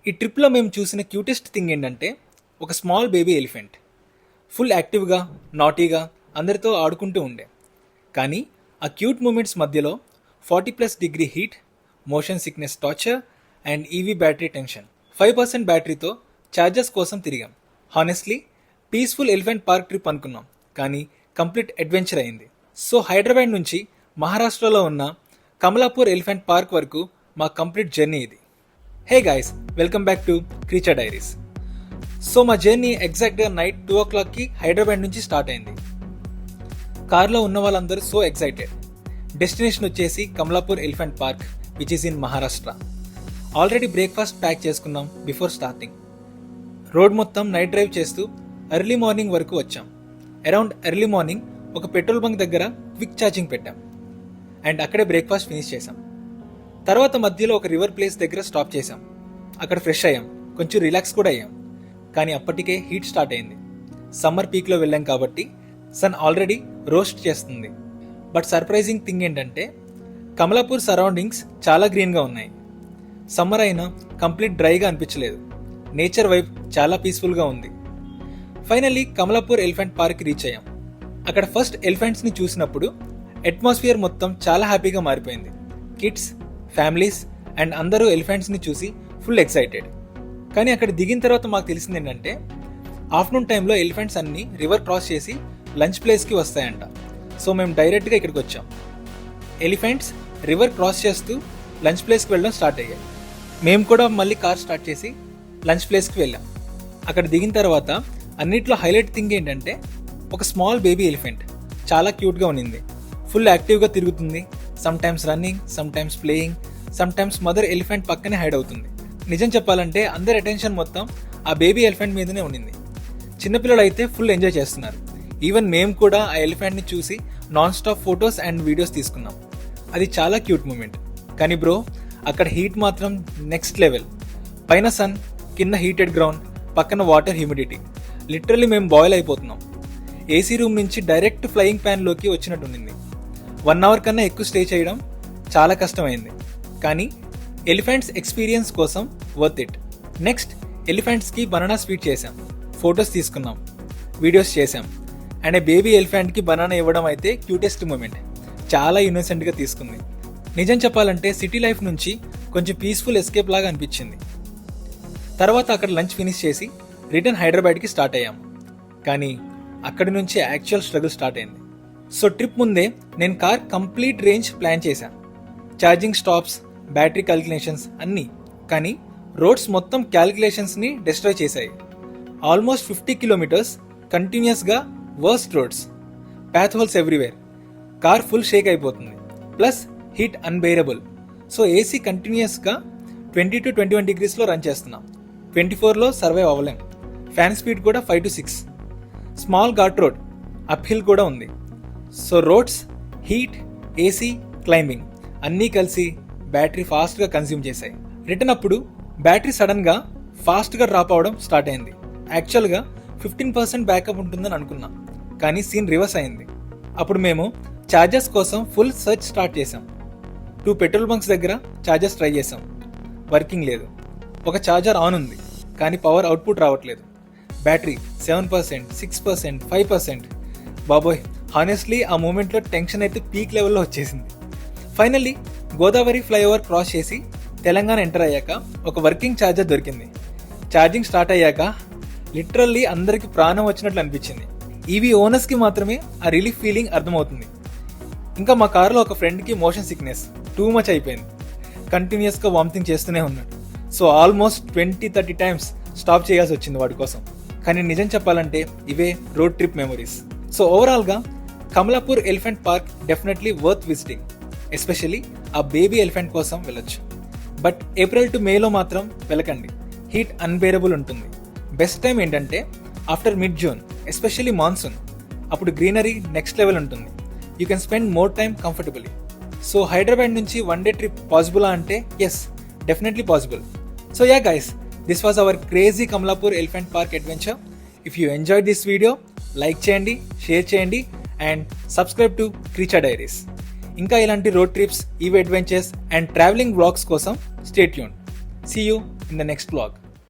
ఈ ట్రిప్లో మేము చూసిన క్యూటెస్ట్ థింగ్ ఏంటంటే ఒక స్మాల్ బేబీ ఎలిఫెంట్ ఫుల్ యాక్టివ్గా నాటీగా అందరితో ఆడుకుంటూ ఉండే. కానీ ఆ క్యూట్ మూమెంట్స్ మధ్యలో 40+ degree heat, motion sickness torture and EV battery tension. 5% బ్యాటరీతో ఛార్జెస్ కోసం తిరిగాం. Honestly peaceful elephant park trip అనుకున్నాం, కానీ కంప్లీట్ అడ్వెంచర్ అయింది. సో హైదరాబాద్ నుంచి మహారాష్ట్రలో ఉన్న కమలాపూర్ ఎలిఫెంట్ పార్క్ వరకు మా కంప్లీట్ జర్నీ ఇది. Hey guys, welcome back to creature diaries. So మా జర్నీ ఎగ్జాక్ట్గా నైట్ 2 o'clockకి హైదరాబాద్ నుంచి స్టార్ట్ అయింది. కార్లో ఉన్న వాళ్ళందరూ సో ఎక్సైటెడ్. డెస్టినేషన్ వచ్చేసి Kamalapur elephant park which is in Maharashtra. Already breakfast pack చేసుకున్నాం బిఫోర్ స్టార్టింగ్. రోడ్ మొత్తం నైట్ డ్రైవ్ చేస్తూ ఎర్లీ మార్నింగ్ వరకు వచ్చాం. అరౌండ్ ఎర్లీ మార్నింగ్ ఒక పెట్రోల్ బంక్ దగ్గర క్విక్ ఛార్జింగ్ పెట్టాం అండ్ అక్కడే బ్రేక్ఫాస్ట్ ఫినిష్ చేసాం. తర్వాత మధ్యలో ఒక రివర్ ప్లేస్ దగ్గర స్టాప్ చేసాం. అక్కడ ఫ్రెష్ అయ్యాం, కొంచెం రిలాక్స్ కూడా అయ్యాం. కానీ అప్పటికే హీట్ స్టార్ట్ అయింది. సమ్మర్ పీక్లో వెళ్ళాం కాబట్టి సన్ ఆల్రెడీ రోస్ట్ చేస్తుంది. బట్ సర్ప్రైజింగ్ థింగ్ ఏంటంటే కమలాపూర్ సరౌండింగ్స్ చాలా గ్రీన్గా ఉన్నాయి. సమ్మర్ అయినా కంప్లీట్ డ్రైగా అనిపించలేదు. నేచర్ వైబ్ చాలా పీస్ఫుల్గా ఉంది. Finally Kamalapur elephant park reach అయ్యాం. అక్కడ ఫస్ట్ ఎలిఫెంట్స్ని చూసినప్పుడు అట్మాస్ఫియర్ మొత్తం చాలా హ్యాపీగా మారిపోయింది. కిడ్స్, ఫ్యామిలీస్ అండ్ అందరూ ఎలిఫెంట్స్ని చూసి ఫుల్ ఎక్సైటెడ్. కానీ అక్కడ దిగిన తర్వాత మాకు తెలిసింది ఏంటంటే ఆఫ్టర్నూన్ టైంలో ఎలిఫెంట్స్ అన్నీ రివర్ క్రాస్ చేసి లంచ్ ప్లేస్కి వస్తాయంట. సో మేము డైరెక్ట్గా ఇక్కడికి వచ్చాం. ఎలిఫెంట్స్ రివర్ క్రాస్ చేస్తూ లంచ్ ప్లేస్కి వెళ్ళడం స్టార్ట్ అయ్యాయి. మేము కూడా మళ్ళీ కార్ స్టార్ట్ చేసి లంచ్ ప్లేస్కి వెళ్ళాం. అక్కడ దిగిన తర్వాత అన్నిట్లో హైలైట్ థింగ్ ఏంటంటే ఒక స్మాల్ బేబీ ఎలిఫెంట్ చాలా క్యూట్గా ఉన్నింది. ఫుల్ యాక్టివ్గా తిరుగుతుంది. Sometimes running, sometimes playing, sometimes mother elephant పక్కనే హైడ్ అవుతుంది. నిజం చెప్పాలంటే అందరి అటెన్షన్ మొత్తం ఆ బేబీ ఎలిఫెంట్ మీదనే ఉండింది. చిన్నపిల్లలు అయితే ఫుల్ ఎంజాయ్ చేస్తున్నారు. ఈవెన్ మేము కూడా ఆ ఎలిఫెంట్ని చూసి non stop photos and videos తీసుకున్నాం. అది చాలా క్యూట్ మూమెంట్. కానీ బ్రో, అక్కడ హీట్ మాత్రం నెక్స్ట్ లెవెల్. పైన సన్, కింద హీటెడ్ గ్రౌండ్, పక్కన వాటర్ హ్యూమిడిటీ. లిటరల్లీ మేము బాయిల్ అయిపోతున్నాం. ఏసీ రూమ్ నుంచి డైరెక్ట్ ఫ్లయింగ్ ప్యాన్లోకి వచ్చినట్టుండింది. 1 hour కన్నా ఎక్కువ స్టే చేయడం చాలా కష్టమైంది. కానీ ఎలిఫెంట్స్ ఎక్స్పీరియన్స్ కోసం వర్త్ ఇట్. నెక్స్ట్ ఎలిఫెంట్స్కి బనానా స్వీట్ చేసాం, ఫొటోస్ తీసుకున్నాం, వీడియోస్ చేసాం. అండ్ బేబీ ఎలిఫెంట్కి బనానా ఇవ్వడం అయితే క్యూటెస్ట్ మూమెంట్. చాలా ఇన్నోసెంట్గా తీసుకుంది. నిజం చెప్పాలంటే సిటీ లైఫ్ నుంచి కొంచెం పీస్ఫుల్ ఎస్కేప్ లాగా అనిపించింది. తర్వాత అక్కడ లంచ్ ఫినిష్ చేసి రిటర్న్ హైదరాబాద్కి స్టార్ట్ అయ్యాం. కానీ అక్కడి నుంచి యాక్చువల్ స్ట్రగుల్ స్టార్ట్ అయింది. సో ట్రిప్ ముందే నేను కార్ కంప్లీట్ రేంజ్ ప్లాన్ చేశాను. ఛార్జింగ్ స్టాప్స్, బ్యాటరీ క్యాలిక్యులేషన్స్ అన్నీ. కానీ రోడ్స్ మొత్తం క్యాలిక్యులేషన్స్ని డిస్ట్రాయ్ చేశాయి. ఆల్మోస్ట్ 50 kilometers కంటిన్యూస్గా worst roads, pot holes everywhere. Car full shake అయిపోతుంది. Plus heat unbearable. So AC కంటిన్యూస్గా 20 to 21 degreesలో రన్ చేస్తున్నాం. 24లో సర్వైవ్ అవ్వలేం. ఫ్యాన్ స్పీడ్ కూడా 5 to 6. Small ghat road, up hill కూడా ఉంది. So roads, heat, AC, climbing అన్నీ కలిసి బ్యాటరీ ఫాస్ట్గా కన్స్యూమ్ చేశాయి. రిటర్న్ అప్పుడు బ్యాటరీ సడన్గా ఫాస్ట్గా డ్రాప్ అవడం స్టార్ట్ అయింది. యాక్చువల్గా 15% బ్యాకప్ ఉంటుందని అనుకున్నా, కానీ సీన్ రివర్స్ అయింది. అప్పుడు మేము ఛార్జెస్ కోసం ఫుల్ సర్చ్ స్టార్ట్ చేసాం. 2 పెట్రోల్ బంక్స్ దగ్గర ఛార్జెస్ ట్రై చేసాం, వర్కింగ్ లేదు. ఒక ఛార్జర్ ఆన్ ఉంది, కానీ పవర్ అవుట్పుట్ రావట్లేదు. బ్యాటరీ 7%, 6%, 5%. బాబోయ్, హానెస్ట్లీ ఆ మూమెంట్లో టెన్షన్ అయితే పీక్ లెవెల్లో వచ్చేసింది. ఫైనల్లీ గోదావరి ఫ్లైఓవర్ క్రాస్ చేసి తెలంగాణ ఎంటర్ అయ్యాక ఒక వర్కింగ్ ఛార్జర్ దొరికింది. ఛార్జింగ్ స్టార్ట్ అయ్యాక లిటరల్లీ అందరికి ప్రాణం వచ్చినట్లు అనిపించింది. ఈవీ ఓనర్స్కి మాత్రమే ఆ రిలీఫ్ ఫీలింగ్ అర్థమవుతుంది. ఇంకా మా కారులో ఒక ఫ్రెండ్కి మోషన్ సిక్నెస్ టూ మచ్ అయిపోయింది. కంటిన్యూస్గా వామిటింగ్ చేస్తూనే ఉన్నాడు. సో ఆల్మోస్ట్ 20-30 times స్టాప్ చేయాల్సి వచ్చింది వాడి కోసం. కానీ నిజం చెప్పాలంటే ఇవే రోడ్ ట్రిప్ మెమరీస్. సో ఓవరాల్గా Kamalapur elephant park definitely worth visiting. Especially ఆ బేబీ ఎలిఫెంట్ కోసం వెళ్ళొచ్చు. బట్ April to Mayలో మాత్రం వెళ్ళకండి. హీట్ అన్బేరబుల్ ఉంటుంది. బెస్ట్ టైం ఏంటంటే ఆఫ్టర్ mid-June, ఎస్పెషల్లీ మాన్సూన్. అప్పుడు గ్రీనరీ నెక్స్ట్ లెవెల్ ఉంటుంది. You can spend more time comfortably. So Hyderabad నుంచి 1 day ట్రిప్ పాసిబులా అంటే yes, definitely possible. So yeah guys, this was our crazy Kamalapur elephant park adventure. If you enjoyed this video, like చేయండి, share చేయండి and subscribe to creature diaries. ఇంకా ఇలాంటి road trips, EV adventures and travelling vlogs కోసం stay tuned. See you in the next vlog.